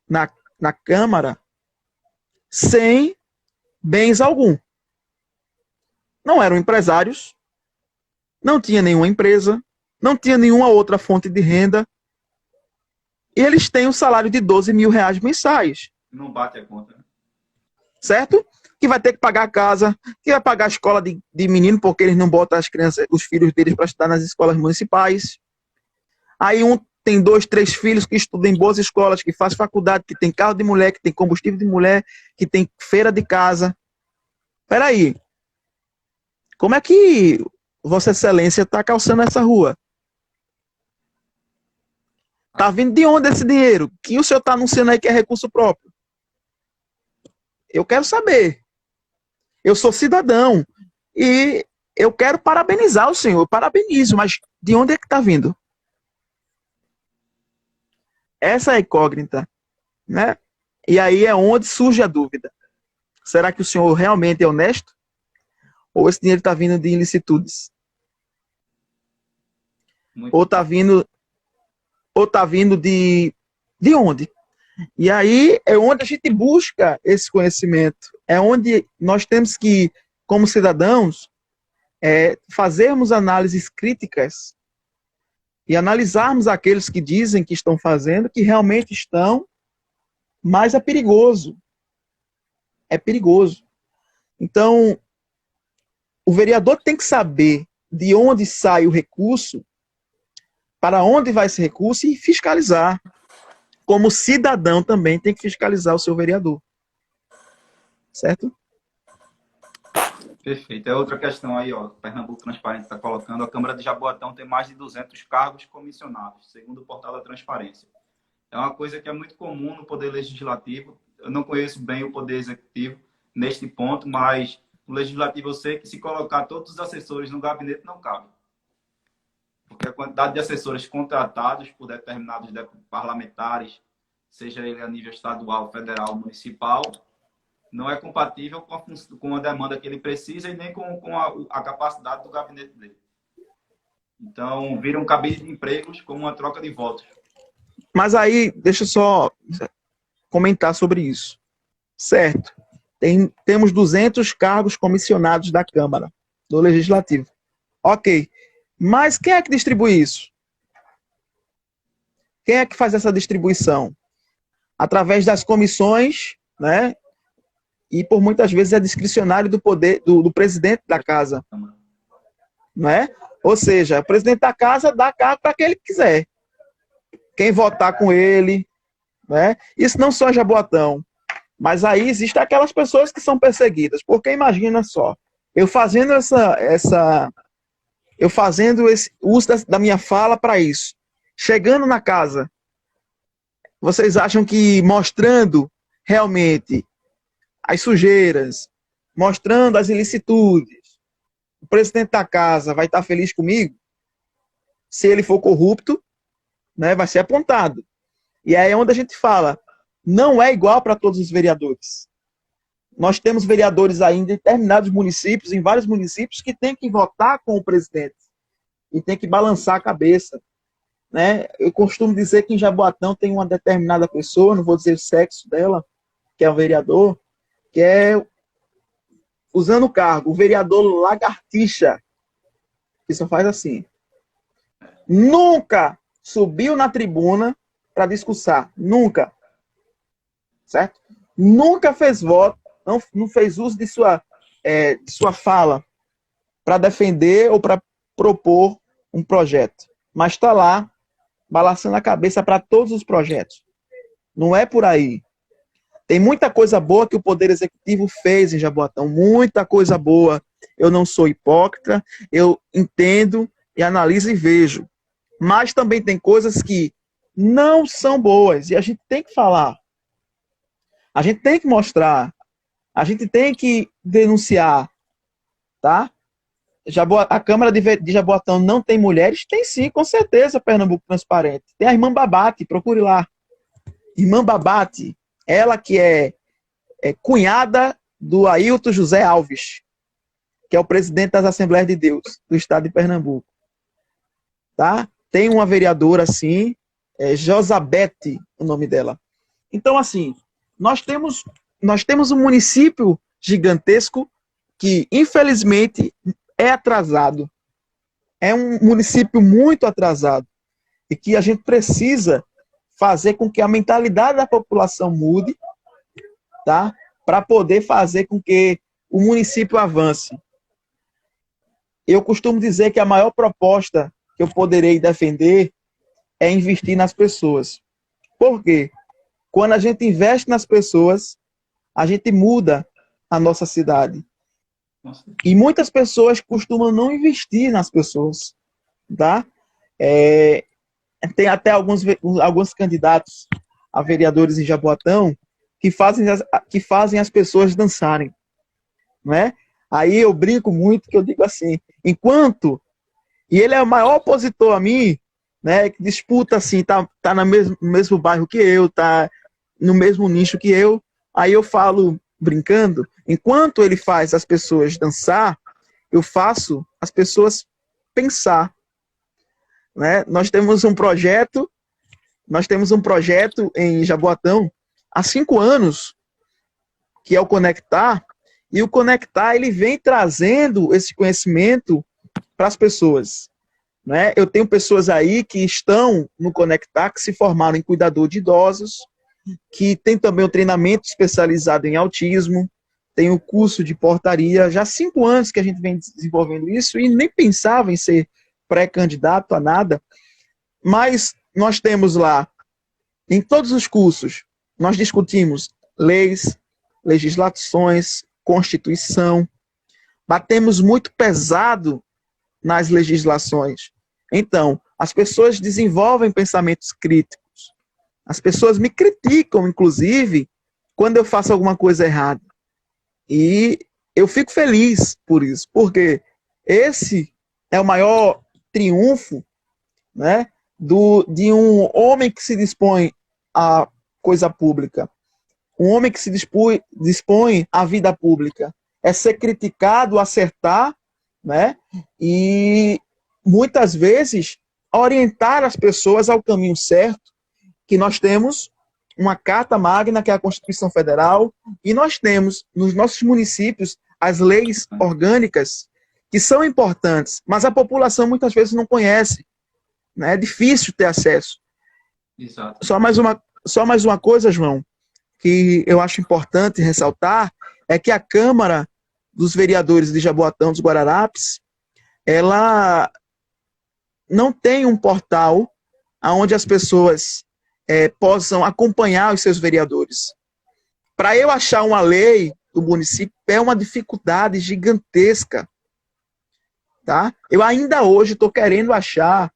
na Câmara sem bens algum. Não eram empresários, não tinha nenhuma empresa, não tinha nenhuma outra fonte de renda, e eles têm um salário de R$12 mil mensais. Não bate a conta, né? Certo? Que vai ter que pagar a casa, que vai pagar a escola de menino, porque eles não botam os filhos deles para estudar nas escolas municipais. Aí um tem 2, 3 filhos que estudam em boas escolas, que faz faculdade, que tem carro de mulher, que tem combustível de mulher, que tem feira de casa. Peraí, como é que Vossa Excelência está calçando essa rua? Tá vindo de onde esse dinheiro? Que o senhor está anunciando aí que é recurso próprio? Eu quero saber. Eu sou cidadão e eu quero parabenizar o senhor. Eu parabenizo, mas de onde é que está vindo? Essa é a incógnita, né? E aí é onde surge a dúvida. Será que o senhor realmente é honesto? Ou esse dinheiro está vindo de ilicitudes? Ou está vindo de onde? E aí é onde a gente busca esse conhecimento. É onde nós temos que, como cidadãos, fazermos análises críticas e analisarmos aqueles que dizem que estão fazendo, que realmente estão, mas é perigoso. É perigoso. Então, o vereador tem que saber de onde sai o recurso, para onde vai esse recurso e fiscalizar. Como cidadão também tem que fiscalizar o seu vereador. Certo? Perfeito. É outra questão aí, ó. Pernambuco Transparente está colocando. A Câmara de Jaboatão tem mais de 200 cargos comissionados, segundo o portal da Transparência. É uma coisa que é muito comum no Poder Legislativo. Eu não conheço bem o Poder Executivo neste ponto, mas no Legislativo eu sei que se colocar todos os assessores no gabinete não cabe. Porque a quantidade de assessores contratados por determinados parlamentares, seja ele a nível estadual, federal, municipal, não é compatível com a demanda que ele precisa e nem com a capacidade do gabinete dele. Então, vira um cabide de empregos como uma troca de votos. Mas aí, deixa eu só comentar sobre isso. Certo. Temos 200 cargos comissionados da Câmara, do Legislativo. Ok. Mas quem é que distribui isso? Quem é que faz essa distribuição? Através das comissões, né? E por muitas vezes é discricionário do poder do presidente da casa. Né? Ou seja, o presidente da casa dá cargo para quem ele quiser. Quem votar com ele, né? Isso não só em Jaboatão, mas aí existem aquelas pessoas que são perseguidas. Porque imagina só, eu fazendo esse uso da minha fala para isso. Chegando na casa, vocês acham que mostrando realmente as sujeiras, mostrando as ilicitudes, o presidente da casa vai estar feliz comigo? Se ele for corrupto, né, vai ser apontado. E aí é onde a gente fala, não é igual para todos os vereadores. Nós temos vereadores aí em determinados municípios, em vários municípios, que têm que votar com o presidente e tem que balançar a cabeça. Né? Eu costumo dizer que em Jaboatão tem uma determinada pessoa, não vou dizer o sexo dela, que é o vereador, que é, usando o cargo, o vereador lagartixa, que só faz assim. Nunca subiu na tribuna para discursar. Nunca. Certo? Nunca fez voto, não fez uso de sua fala para defender ou para propor um projeto. Mas está lá, balançando a cabeça para todos os projetos. Não é por aí. Tem muita coisa boa que o Poder Executivo fez em Jaboatão. Muita coisa boa. Eu não sou hipócrita, eu entendo e analiso e vejo. Mas também tem coisas que não são boas e a gente tem que falar. A gente tem que mostrar. A gente tem que denunciar. Tá? A Câmara de Jaboatão não tem mulheres? Tem sim, com certeza, Pernambuco Transparente. Tem a irmã Babate, procure lá. Irmã Babate, ela que é cunhada do Ailton José Alves, que é o presidente das Assembleias de Deus do estado de Pernambuco. Tá? Tem uma vereadora assim, Josabete, o nome dela. Então, assim, nós temos um município gigantesco que, infelizmente, é atrasado. É um município muito atrasado. E que a gente precisa fazer com que a mentalidade da população mude, tá? Para poder fazer com que o município avance. Eu costumo dizer que a maior proposta que eu poderei defender é investir nas pessoas. Por quê? Quando a gente investe nas pessoas, a gente muda a nossa cidade. E muitas pessoas costumam não investir nas pessoas, tá? Tem até alguns candidatos a vereadores em Jaboatão que fazem as pessoas dançarem, né? Aí eu brinco muito que eu digo assim, e ele é o maior opositor a mim, né? Que disputa assim, tá no mesmo bairro que eu, tá no mesmo nicho que eu. Aí eu falo brincando, enquanto ele faz as pessoas dançar, eu faço as pessoas pensar, né? Nós temos um projeto em Jaboatão há 5 anos, que é o Conectar, e o Conectar ele vem trazendo esse conhecimento para as pessoas, né? Eu tenho pessoas aí que estão no Conectar, que se formaram em cuidador de idosos, que tem também o treinamento especializado em autismo, tem o curso de portaria, já há 5 anos que a gente vem desenvolvendo isso e nem pensava em ser pré-candidato a nada, mas nós temos lá, em todos os cursos, nós discutimos leis, legislações, Constituição, batemos muito pesado nas legislações. Então, as pessoas desenvolvem pensamentos críticos. As pessoas me criticam, inclusive, quando eu faço alguma coisa errada. E eu fico feliz por isso, porque esse é o maior triunfo, né, de um homem que se dispõe à coisa pública. Um homem que se dispõe à vida pública. É ser criticado, acertar, né, e muitas vezes orientar as pessoas ao caminho certo, que nós temos uma Carta Magna, que é a Constituição Federal, e nós temos nos nossos municípios as leis orgânicas, que são importantes, mas a população muitas vezes não conhece, né? É difícil ter acesso. Exato. Só mais uma coisa, João, que eu acho importante ressaltar, é que a Câmara dos Vereadores de Jaboatão dos Guararapes, ela não tem um portal onde as pessoas possam acompanhar os seus vereadores. Para eu achar uma lei do município é uma dificuldade gigantesca. Tá? Eu ainda hoje estou querendo achar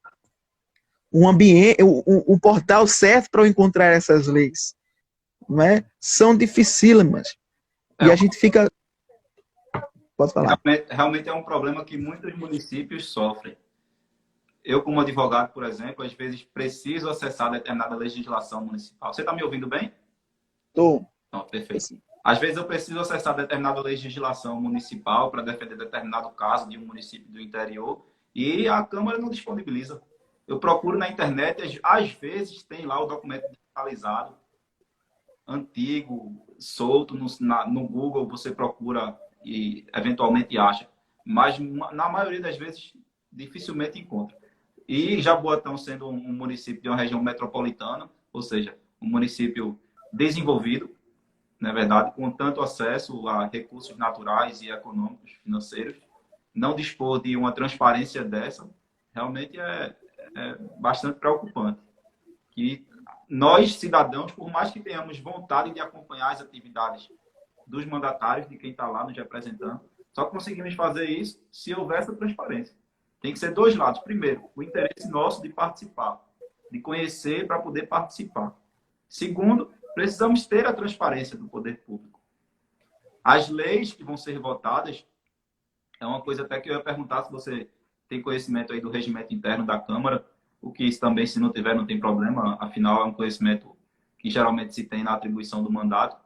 um portal certo para eu encontrar essas leis. Não é? São dificílimas. E a gente fica... Pode falar. Realmente é um problema que muitos municípios sofrem. Eu, como advogado, por exemplo, às vezes preciso acessar determinada legislação municipal. Você está me ouvindo bem? Estou. Perfeito. Às vezes eu preciso acessar determinada legislação municipal para defender determinado caso de um município do interior e a Câmara não disponibiliza. Eu procuro na internet, às vezes tem lá o documento digitalizado, antigo, solto, no Google você procura e eventualmente acha. Mas na maioria das vezes dificilmente encontra. E Jaboatão sendo um município de uma região metropolitana, ou seja, um município desenvolvido, na verdade, com tanto acesso a recursos naturais e econômicos, financeiros, não dispor de uma transparência dessa, realmente é bastante preocupante. Que nós, cidadãos, por mais que tenhamos vontade de acompanhar as atividades dos mandatários, de quem está lá nos representando, só conseguimos fazer isso se houver essa transparência. Tem que ser dois lados. Primeiro, o interesse nosso de participar, de conhecer para poder participar. Segundo, precisamos ter a transparência do poder público. As leis que vão ser votadas, é uma coisa até que eu ia perguntar se você tem conhecimento aí do regimento interno da Câmara, o que isso também, se não tiver, não tem problema, afinal é um conhecimento que geralmente se tem na atribuição do mandato.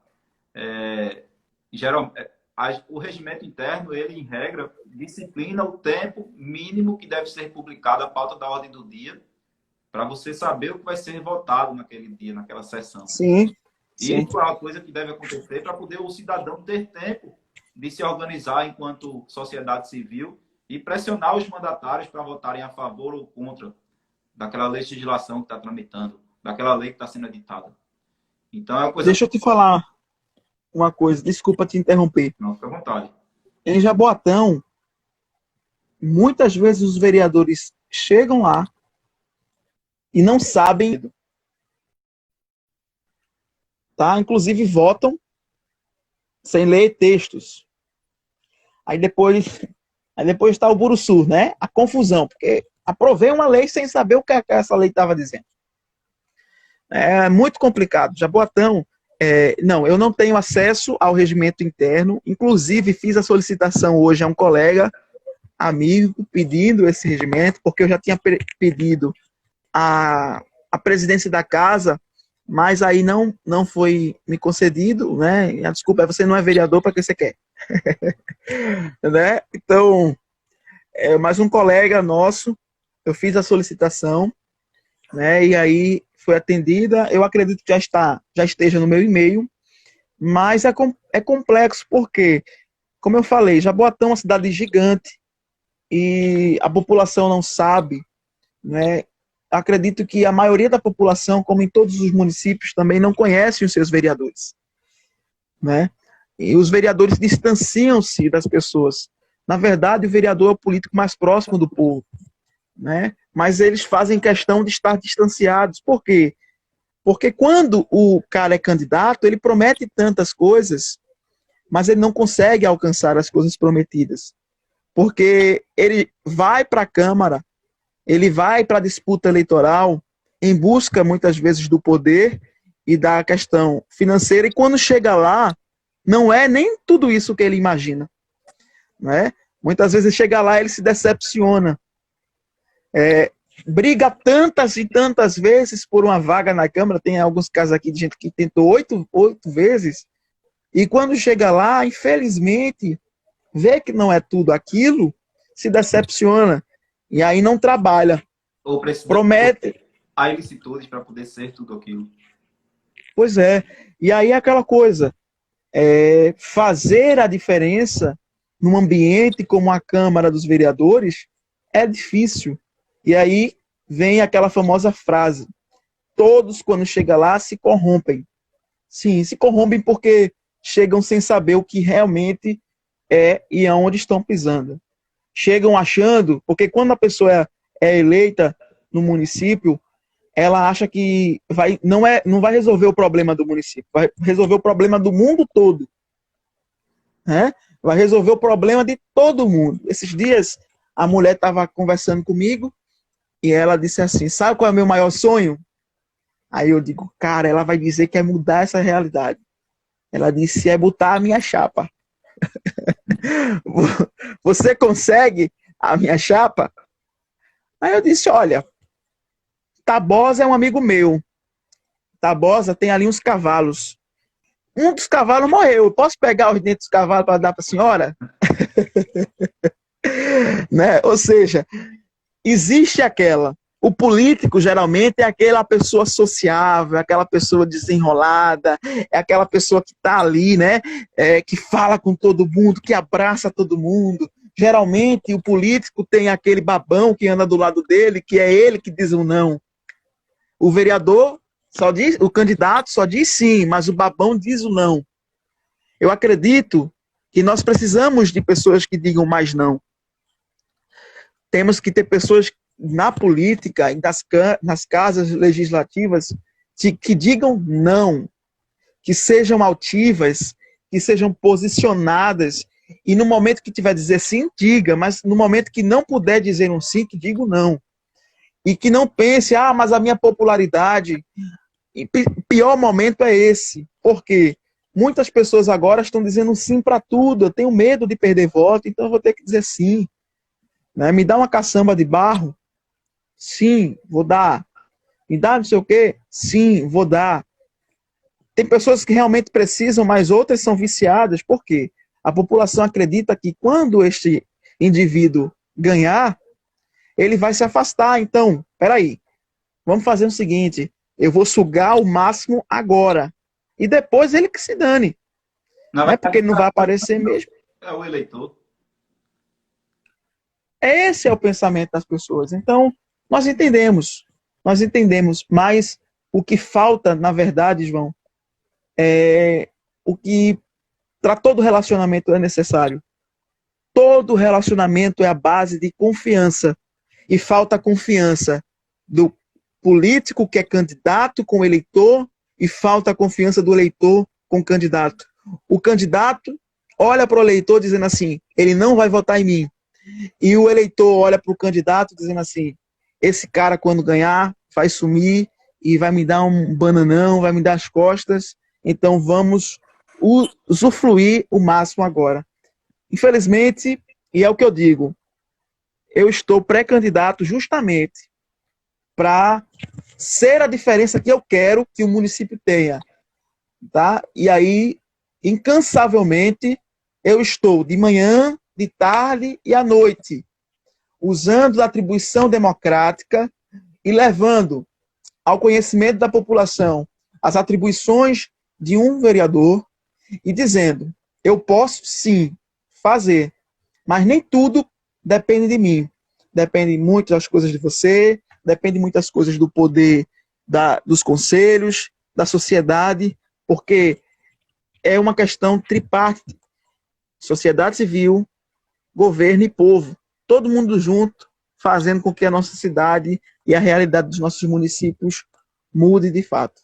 O regimento interno, ele, em regra, disciplina o tempo mínimo que deve ser publicado a pauta da ordem do dia para você saber o que vai ser votado naquele dia, naquela sessão. Sim. Isso é uma coisa que deve acontecer para poder o cidadão ter tempo de se organizar enquanto sociedade civil e pressionar os mandatários para votarem a favor ou contra daquela legislação que está tramitando, daquela lei que está sendo editada. Então, é uma coisa... Deixa eu te falar uma coisa, desculpa te interromper. Não, fica à vontade. Em Jaboatão, muitas vezes os vereadores chegam lá e não sabem, tá? Inclusive votam sem ler textos. Aí depois está o buruçu, né? A confusão, porque aprovei uma lei sem saber o que essa lei estava dizendo. É muito complicado. Jaboatão, não, eu não tenho acesso ao regimento interno, inclusive fiz a solicitação hoje a um colega, amigo, pedindo esse regimento, porque eu já tinha pedido a presidência da casa, mas aí não foi me concedido, né? A desculpa é: você não é vereador, para que você quer? Né? Então, mais um colega nosso, eu fiz a solicitação, né? E aí foi atendida. Eu acredito que já esteja no meu e-mail, mas é complexo porque, como eu falei, Jaboatão é uma cidade gigante e a população não sabe, né? Acredito que a maioria da população, como em todos os municípios, também não conhece os seus vereadores, né? E os vereadores distanciam-se das pessoas. Na verdade, o vereador é o político mais próximo do povo, né? Mas eles fazem questão de estar distanciados. Por quê? Porque quando o cara é candidato, ele promete tantas coisas, mas ele não consegue alcançar as coisas prometidas. Porque ele vai para a Câmara, ele vai para a disputa eleitoral em busca, muitas vezes, do poder e da questão financeira, e quando chega lá, não é nem tudo isso que ele imagina, né? Muitas vezes ele chega lá e ele se decepciona. Briga tantas e tantas vezes por uma vaga na Câmara. Tem alguns casos aqui de gente que tentou oito vezes, e quando chega lá, infelizmente, vê que não é tudo aquilo, se decepciona, e aí não trabalha. Ou precisa Promete. há ilicitudes para poder ser tudo aquilo. Pois é. E aí é aquela coisa, fazer a diferença num ambiente como a Câmara dos Vereadores é difícil. E aí vem aquela famosa frase: todos, quando chegam lá, se corrompem. Sim, se corrompem porque chegam sem saber o que realmente é e aonde estão pisando. Chegam achando, porque quando a pessoa é eleita no município, ela acha que não vai resolver o problema do município, vai resolver o problema do mundo todo, né? Vai resolver o problema de todo mundo. Esses dias, a mulher estava conversando comigo e ela disse assim: sabe qual é o meu maior sonho? Aí eu digo: cara, ela vai dizer que é mudar essa realidade. Ela disse: é botar a minha chapa. Você consegue a minha chapa? Aí eu disse: olha, Tabosa é um amigo meu. Tabosa tem ali uns cavalos. Um dos cavalos morreu. Eu posso pegar os dentes dos cavalos para dar para a senhora? Né? Ou seja, existe aquela. O político, geralmente, é aquela pessoa sociável, aquela pessoa desenrolada, é aquela pessoa que está ali, né? Que fala com todo mundo, que abraça todo mundo. Geralmente, o político tem aquele babão que anda do lado dele, que é ele que diz o não. O vereador só diz, o candidato só diz sim, mas o babão diz o não. Eu acredito que nós precisamos de pessoas que digam mais não. Temos que ter pessoas na política e nas casas legislativas que digam não, que sejam altivas, que sejam posicionadas, e no momento que tiver dizer sim, diga, mas no momento que não puder dizer um sim, que diga um não. E que não pense: mas a minha popularidade... E pior momento é esse, porque muitas pessoas agora estão dizendo sim para tudo. Eu tenho medo de perder voto, então eu vou ter que dizer sim. Né? Me dá uma caçamba de barro? Sim, vou dar. Me dá não sei o quê? Sim, vou dar. Tem pessoas que realmente precisam, mas outras são viciadas. Por quê? A população acredita que quando este indivíduo ganhar, ele vai se afastar. Então, peraí, vamos fazer o seguinte: eu vou sugar o máximo agora. E depois ele que se dane. Não é porque ele não vai aparecer mesmo. É o eleitor. Esse é o pensamento das pessoas. Então, nós entendemos, mas o que falta, na verdade, João, é o que para todo relacionamento é necessário. Todo relacionamento é a base de confiança. E falta confiança político que é candidato com o eleitor e falta a confiança do eleitor com o candidato. O candidato olha para o eleitor dizendo assim, ele não vai votar em mim. E o eleitor olha para o candidato dizendo assim, esse cara quando ganhar vai sumir e vai me dar um bananão, vai me dar as costas, então vamos usufruir o máximo agora. Infelizmente, e é o que eu digo, eu estou pré-candidato justamente para ser a diferença que eu quero que o município tenha. Tá? E aí, incansavelmente, eu estou de manhã, de tarde e à noite, usando a atribuição democrática e levando ao conhecimento da população as atribuições de um vereador e dizendo, eu posso sim fazer, mas nem tudo depende de mim. Depende muito das coisas de você, depende muitas coisas do poder dos conselhos, da sociedade, porque é uma questão tripartite. Sociedade civil, governo e povo. Todo mundo junto, fazendo com que a nossa cidade e a realidade dos nossos municípios mude de fato.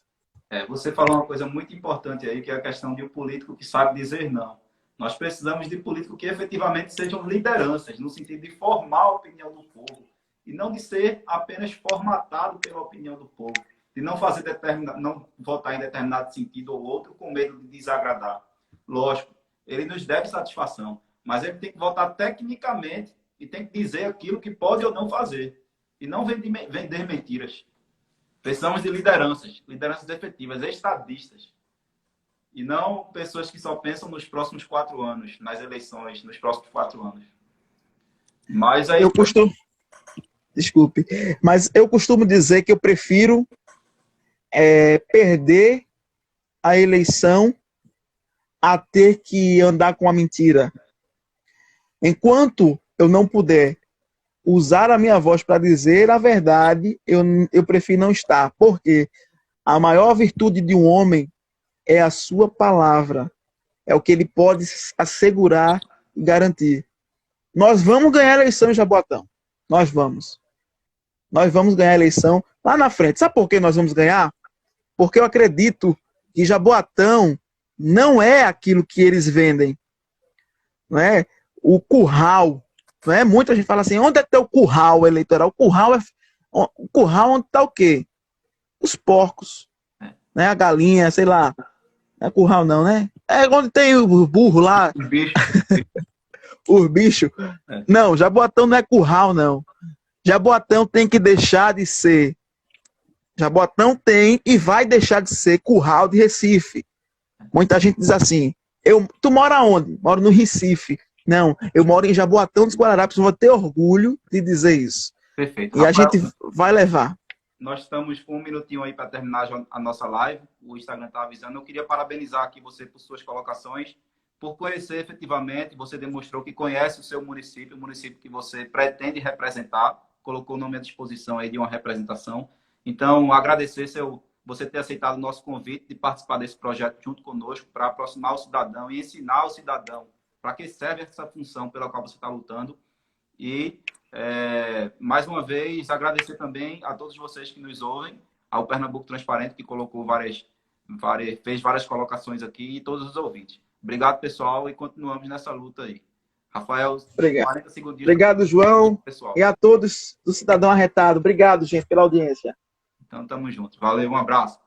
Você falou uma coisa muito importante aí, que é a questão de um político que sabe dizer não. Nós precisamos de políticos que efetivamente sejam lideranças, no sentido de formar a opinião do povo, e não de ser apenas formatado pela opinião do povo, de não fazer não votar em determinado sentido ou outro com medo de desagradar. Lógico, ele nos deve satisfação, mas ele tem que votar tecnicamente e tem que dizer aquilo que pode ou não fazer, e não vender mentiras. Precisamos de lideranças efetivas, estadistas. E não pessoas que só pensam nos próximos 4 anos, nas eleições, nos próximos 4 anos. Mas aí... Desculpe, mas eu costumo dizer que eu prefiro perder a eleição a ter que andar com a mentira. Enquanto eu não puder usar a minha voz para dizer a verdade, eu prefiro não estar. Porque a maior virtude de um homem é a sua palavra. É o que ele pode assegurar e garantir. Nós vamos ganhar a eleição em Jaboatão. Nós vamos. Nós vamos ganhar a eleição lá na frente. Sabe por que nós vamos ganhar? Porque eu acredito que Jaboatão não é aquilo que eles vendem. Não é? O curral. Não é? Muita gente fala assim, onde é teu curral eleitoral? O curral onde está o quê? Os porcos. Né? A galinha, sei lá. Não é curral não, né? É onde tem o burro lá. Os bichos. Os bichos. Não, Jaboatão não é curral, não. Jaboatão tem que deixar de ser. Jaboatão tem e vai deixar de ser curral de Recife. Muita gente diz assim, tu mora onde? Moro no Recife. Não, eu moro em Jaboatão dos Guararapes, eu vou ter orgulho de dizer isso. Perfeito. E Rafael, a gente vai levar. Nós estamos com 1 minutinho aí para terminar a nossa live. O Instagram está avisando. Eu queria parabenizar aqui você por suas colocações, por conhecer efetivamente. Você demonstrou que conhece o seu município, o município que você pretende representar. Colocou o nome à disposição aí de uma representação. Então, agradecer você ter aceitado o nosso convite de participar desse projeto junto conosco para aproximar o cidadão e ensinar o cidadão para que serve essa função pela qual você está lutando. E, mais uma vez, agradecer também a todos vocês que nos ouvem, ao Pernambuco Transparente, que colocou fez várias colocações aqui, e todos os ouvintes. Obrigado, pessoal, e continuamos nessa luta aí. Rafael, obrigado. 40 segundos. Obrigado, João, pessoal. E a todos do Cidadão Arretado. Obrigado, gente, pela audiência. Então, tamo junto. Valeu, um abraço.